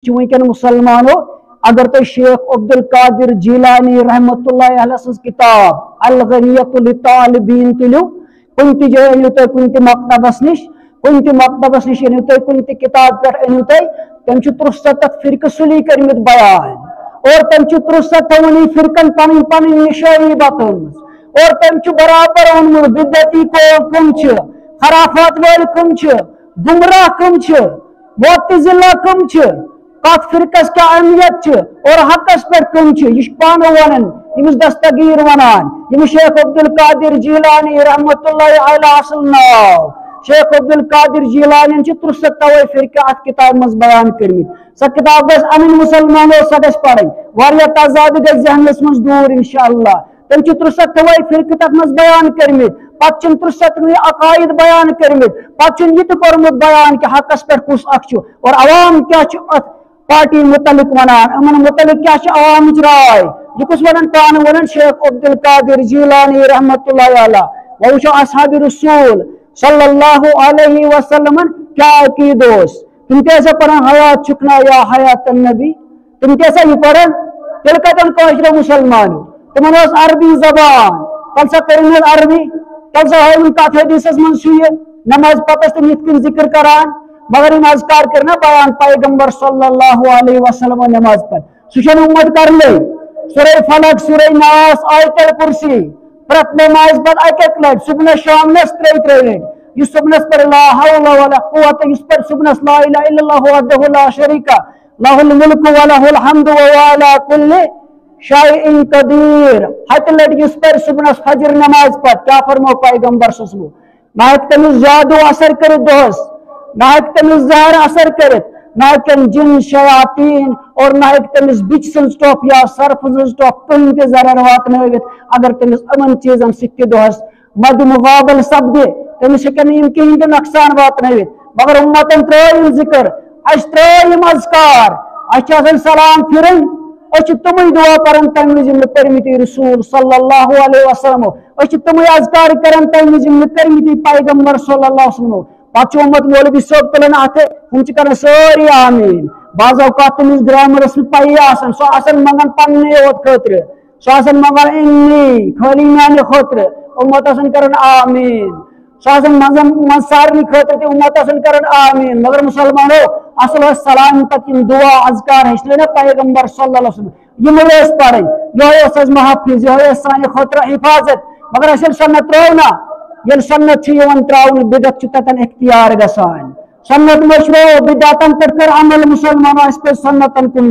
वैकन मुसलमानो अगर तो शेख अब्दुल कादिर जीलानी रहमतुल्लाह अलैह सज किताब अल गनियतुल तालिबीन तुलु कुन ति जगह अनु तुम कुन ति मकतबस निश अनु तुम कुन ति किताब पे अनु तुम 63 फिरक सुली करमित बयान और तुम 63 फिरकन पन पन निशानी बतमज और तुम बराबर ओनमुत बिदती को कम खराफात वाल कम गुमराह कम मुअत्तज़िला कम कत फिरकस क्या अहमियत और हकस पे कम यह पान वन यमिस दस्तगीर वनान शेख अब्दुल कादिर जीलानी रहमतुल्लाह अलैह असल नाव शेख अब्दुल कादिर जीलानी 63 फिरके अत किताब मज बयान करमित स किताब गस अमिन मुसलमानो स गस पढ़न वारिया तजाद गस जहनस मज दूर इंशाअल्लाह तम 63 फिरके तत मज बयान करमित पत 63 अकायद बयान करमित पत यह कर्मुत बयान कि हकस पे कुस अख और अवाम क्या पार्टी मुतलिक वनान अमन मुतलिक क्या अवाम राय यह कुछ वन पान वन शेख अब्दुल कादिर जीलानी रहमतुल्लाह अलैह वो वुचो असहाब रसूल सल्लल्लाहु अलैहि वसल्लम क्या अकीदोस तुम कैसे पढ़न हयात चुकना या हयात नबी तुम कैसे यह पढ़न तिल कतन काशर मुसलमान तुम अरबी जबान तल सा कर अरबी तल सा कत हदीस मन नमाज पतस तुम इत जिक्र करान मगर इन अज़कार करना बयान पैगंबर सल्लल्लाहु अलैहि वसल्लम नमाज पर सुशन उम्मत कर ले सूरह फलक सूरह नास आयतुल कुर्सी प्रत नमाज पर एक लट सुबह शाम नस त्रे लट यह सुबह पर ला हौला वला कुव्वत इस पर सुबह ला इलाहा इल्लल्लाह वहदहु ला शरीका लहुल मुल्कु व लहुल हम्दु व अला कुल्लि शैइन कदीर हत लट इस पर सुबह फजर नमाज पर क्या फरमाओ पैगंबर सल्लल्लाहु ना तमिस जादू असर कर दोस ना तमिस जहर असर कर ना जिन शयातीन और ना तमिस बिच स्टॉप या सर्फ स्टॉप कहीं के जरर वात अगर तमिस अमन चीजन सिक्के दोहस मद मुकाबल सपदे तमिस कहीं के नुकसान वात मगर उम्मतन त्रोम जिक्र अस त्रोम अज़कार अस सलाम फिरन तुम दुआ कर तम विज करमित रसूल सल्लल्लाहु अलैहि वसल्लम तुम अज़कार कर तम विज करमित पैगंबर सल्लल्लाहु अलैहि वसल्लम पत उम्मत मौलवी सोब तुलान अथ हम कर सारी आमीन बाज़ औकात तमिस ग्रामरस पई सह मंगन पन्ने योत खतर सह मंगन इन्नी खाली माने खतर उम्मत कर आमीन सह मज सारे खतर उम्मत कर आमीन मगर मुसलमानो असल सलाम तक दुआ अज़कार हेचन ना पैगंबर सल्लल्लाहु अलैहि वसल्लम यह पढ़न यह महफिज यह सान खतर हिफाजत मगर अस सन्नत त्रो ना ये सन्नत त्रावन बिदत तन इख्तियार गसान सन्नत मशरो बिदातन पे कर अमल मुसलमान पे सन्नतन कुन